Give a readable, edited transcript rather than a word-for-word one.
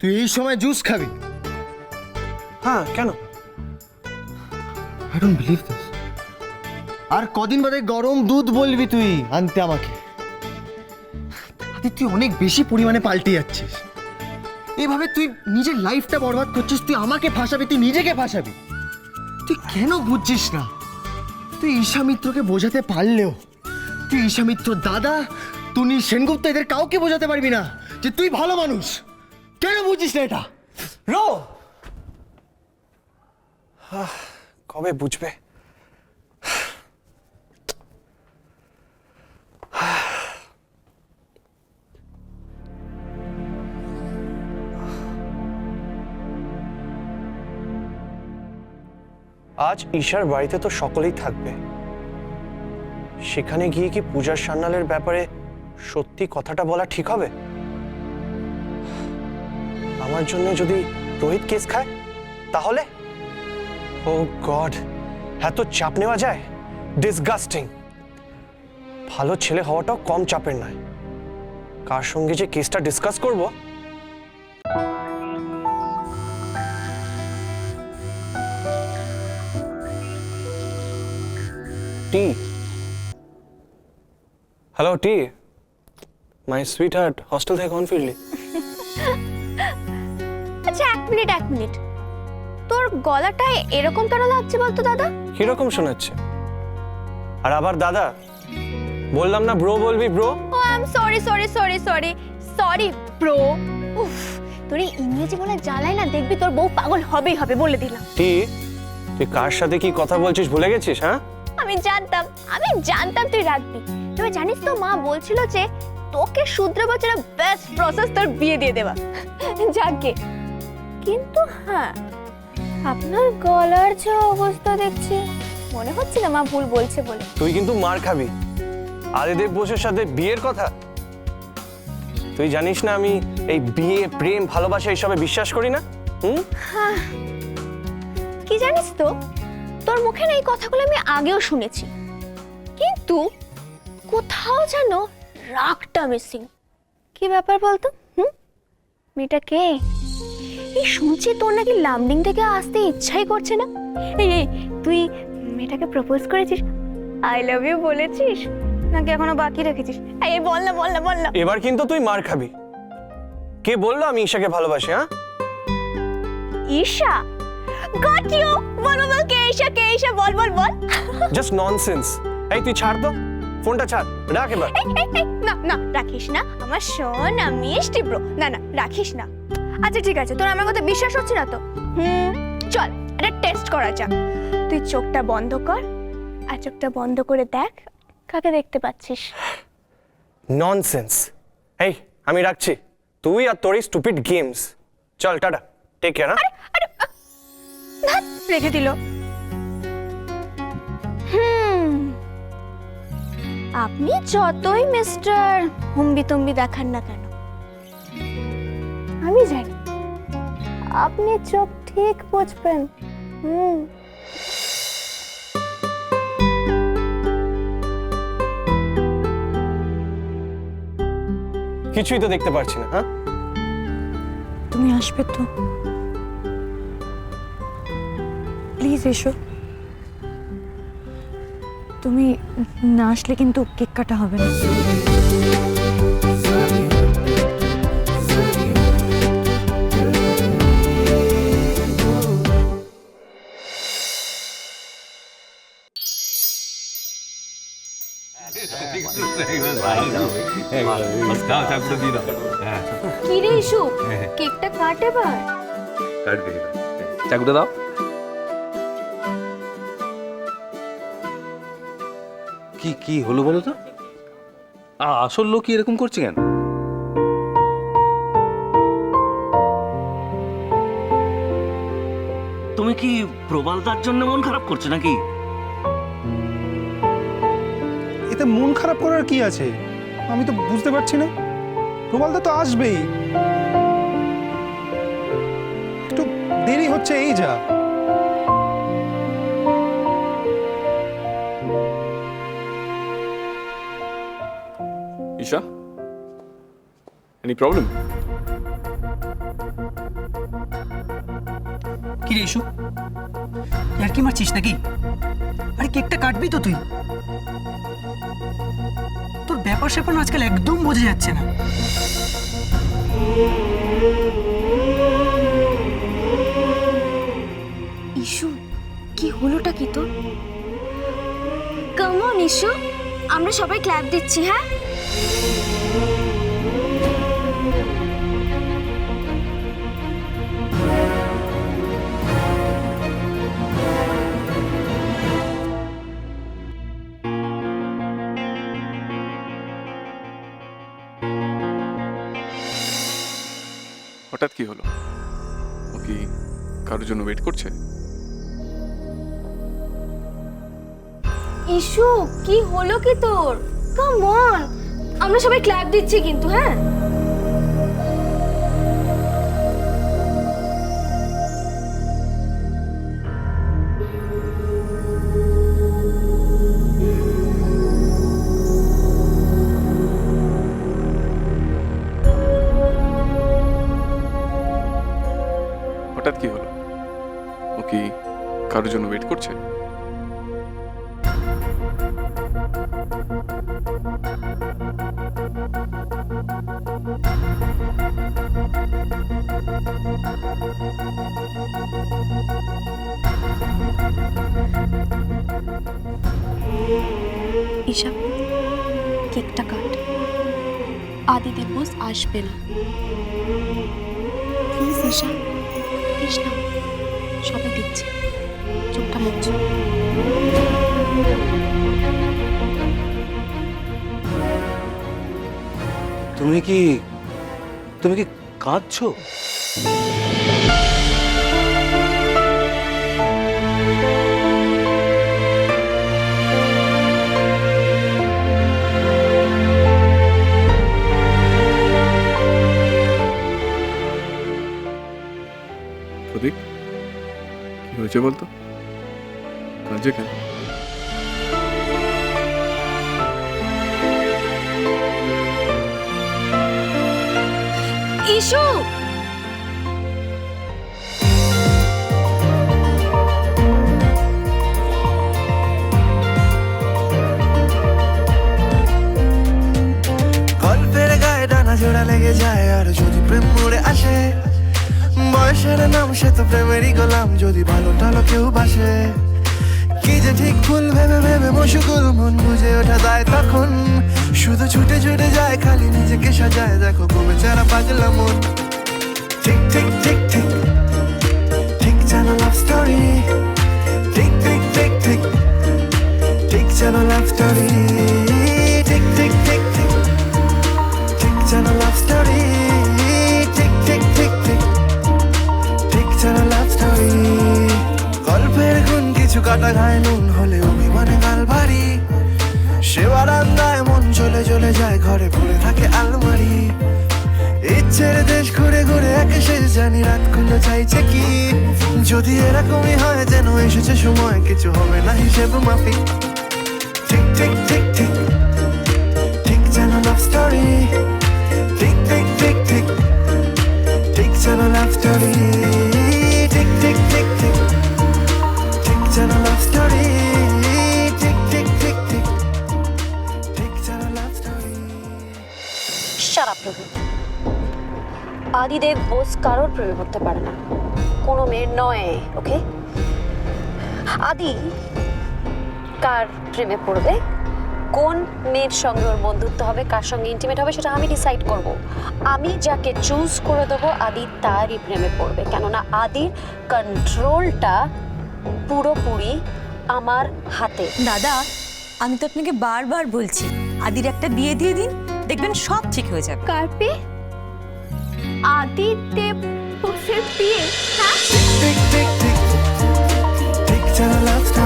তুই এই সময় জুস খাবি? হ্যাঁ, কেন? I don't believe this. আর কদিন বাদে গরম দুধ বলবি তুই আনতে আমাকে। তুই অনেক বেশি পরিমাণে পাল্টে যাচ্ছিস। এভাবে তুই নিজের লাইফটা বরবাদ করছিস। তুই আমাকে ফাঁসাবি, তুই নিজেকে ফাঁসাবি। তুই কেন বুঝছিস না? তুই ঈশা মিত্রকে বোঝাতে পারলেও তুই ঈশা মিত্র দাদা, তুনি সেনগুপ্ত এদের কাউকে বোঝাতে পারবি না যে তুই ভালো মানুষ। কেন বুঝছিস না এটা? রো, কবে বুঝবে? আজ ঈশার বাড়িতে তো সকলেই থাকবে। সেখানে গিয়ে কি পূজার সান্যালের ব্যাপারে সত্যি কথাটা বলা ঠিক হবে? আমার জন্য যদি রোহিত কেস খায় তাহলে? ও গড, এত চাপ নেওয়া যায়? ডিসগাস্টিং। ভালো ছেলে হওয়াটাও কম চাপের নয়। কার সঙ্গে যে কেসটা ডিসকাস করব। টি, হ্যালো টি, মাই সুইট হার্ট, হস্টেল থেকে কখন ফিরলি? আচ্ছা এক মিনিট, তোর গলাটা এরকম কেন লাগছে বলতো দাদা? কিরকম শোনাচ্ছে? আর আবার দাদা? বললাম না ব্রো বলবি bro. Oh I am sorry bro. উফ, তোর এই ইংরেজি বলে জ্বালায় না, দেখবি তোর বউ পাগল হবেই হবে, বলে দিলাম। টি, তুই কার সাথে কি কথা বলছিস ভুলে গেছিস? হ্যাঁ, আমি জানতাম তুই রাখবি। তবে জানিস তো মা বলছিল যে তোকে শুধরে বছরের বেস্ট প্রসেস তোর বিয়ে দিয়ে দেবা। যাকে কিন্তু হ্যাঁ, আপনার গলার যে অবস্থা দেখছি মনে হচ্ছে না মা ভুল বলছে বলে। তুই কিন্তু মার খাবি। আদিদেব বোসের সাথে বিয়ের কথা? তুই জানিস না আমি এই বিয়ে, প্রেম, ভালোবাসা এইসবে বিশ্বাস করি না। কি জানিস তো, তোর মুখে না এই কথাগুলো আমি আগেও শুনেছি, কিন্তু কোথাও যেন রাগটা মিসিং। কি ব্যাপার বলতো? মেয়েটা কে? এই শুনছি তোর নাকি লামডিং থেকে আসতে ইচ্ছাই করছে না। এই তুই মেয়েটাকে প্রপোজ করেছিস, আই লাভ ইউ বলেছিস নাকি এখনো বাকি রেখেছিস? এই বল না। এবার কিন্তু তুই মার খাবি। কে বললো আমি ঈশাকে ভালোবাসি? হ্যাঁ, ঈশা? Got you. বল কে ঈশা বল। Just nonsense. এই তুই ছাড় তো ফোনটা, ছাড়, রাখ এবার। না রাখিস না আমার সোনা মিষ্টি ব্রো। না রাখিস না। আচ্ছা ঠিক আছে, তোর আমার কথা বিশ্বাস হচ্ছে না তো? চল একটা টেস্ট করা যাক। তুই চোখটা বন্ধ কর, আর চোখটা বন্ধ করে দেখ কাকে দেখতে পাচ্ছিস। ননসেন্স। এই আমি রাখছি, তুই আর তোর স্টুপিড গেমস। চল টাটা, টেক কেয়ার। রেখে দিল। আপনি যতই মিস্টার হুম্বি দেখান না কেন, আমি জানি আপনি চোখ ঠিক বুঝবেন। কিছুই তো দেখতে পারছি না। হ্যাঁ, তুমি আসবে তো? প্লিজ এসো। তুমি না আসলে কিন্তু কেক কাটা হবে না। কি রে ইস্যু, কেকটা কাটে এবার। চাকুটা দাও। কি হলো বলো তো? আসল লোক কি এরকম করছে কেন? তুমি কি প্রবালদার জন্য মন খারাপ করছো নাকি? এতে মন খারাপ করার কি আছে? আমি তো বুঝতে পারছি না। প্রবালদা তো আসবেই, একটু দেরি হচ্ছে এই যা। Isha, any problem? কি রে ইস্যু, আর কি মারছিস নাকি? আরে কেকটা কাটবি তো তুই? তোর ব্যাপার স্যাপার আজকাল একদম বোঝা যাচ্ছে না। ইস্যু, কি হলোটা কি তোর? কাম অন ইস্যু, আমরা সবাই ক্ল্যাপ দিচ্ছি, হ্যাঁ? হঠাৎ কি হলো? ও কি কারোর জন্য ওয়েট করছে? ইস্যু, কি হলো কি তোর? কাম অন, আমরা সবাই ক্ল্যাপ দিচ্ছি কিন্তু, হ্যাঁ? হঠাৎ কি হলো? ও কি কারোর জন্য ওয়েট করছে? ঈশা, কেকটা কাট। আদিদেব বোস আসবে না, প্লিজ ঈশা, প্লিজ না। সবাই দেখছে, চোখটা মুছ। তুমি কি কাঁদছো? প্রদীপ, কি হয়েছে বলতো? কাজে কেন? ইস্যু, গল্পের গায়ে ডানা জোড়া লেগে যায় আর যদি প্রেম মরে আসে, বয়সের নাম সে তো প্রেমেরই গোলাম, যদি ভালো টালো কেউ বাসে। কি যে ঠিক ভুল ভেবে ভেবে মশুকুল, মন বুঝে ওঠা যায় তখন, শুধু ছুটে ছুটে যায় খালি নিজেকে সাজায়, দেখো কবে চারা পাগলা মন। ঠিক ঠিক ঠিক ঠিক ঠিক যেন লাভ স্টোরি, ঠিক ঠিক ঠিক ঠিক ঠিক যেন লাভ স্টোরি, ঠিক ঠিক ঠিক ঠিক ঠিক যেন লাভ স্টোরি, ঠিক ঠিক ঠিক ঠিক ঠিক যেন লাভ স্টোরি। গল্পের গুণ কিছু কাটা ঘায় নুন হলে অভিমানে গাল ভারী, সে বারান্দায় মন চলে চলে যায়, ঘরে পড়ে থাকে আলমারি। ইচ্ছের দেশ ঘুরে ঘুরে একে শেষ জানি, রাতগুলো চাইছে কি, যদি এরকমই হয় যেন এসেছে সময়, কিছু হবে না হিসেব মাফিক। ঠিক ঠিক ঠিক ঠিক ঠিক যেন লাভ স্টোরি, ঠিক ঠিক ঠিক ঠিক ঠিক যেন লাভ স্টোরি, ঠিক ঠিক ঠিক ঠিক ঠিক যেন লাভ স্টোরি, ঠিক ঠিক ঠিক ঠিক ঠিক যেন লাভ স্টোরি। শাট আপ প্রভু। আদিদেব বোস কারোর প্রেমে পড়তে পারে না, কোনো মেয়ের নয়, ওকে? আদি কার প্রেমে পড়বে, কোন মেয়ের সঙ্গে ওর বন্ধুত্ব হবে, কার সঙ্গে ইন্টিমেট হবে, সেটা আমি ডিসাইড করব। আমি যাকে চুজ করে দেবো আদি তারই প্রেমে পড়বে, কেননা আদির কন্ট্রোলটা পুরোপুরি আমার হাতে। দাদা, আমি তো আপনাকে বারবার বলছি আদির একটা বিয়ে দিয়ে দিন, দেখবেন সব ঠিক হয়ে যাবে। কার্পে আদিদেব বোসের বিয়ে, হ্যাঁ? ঠিক ঠিক ঠিক ঠিক যেন লাভ স্টোরি।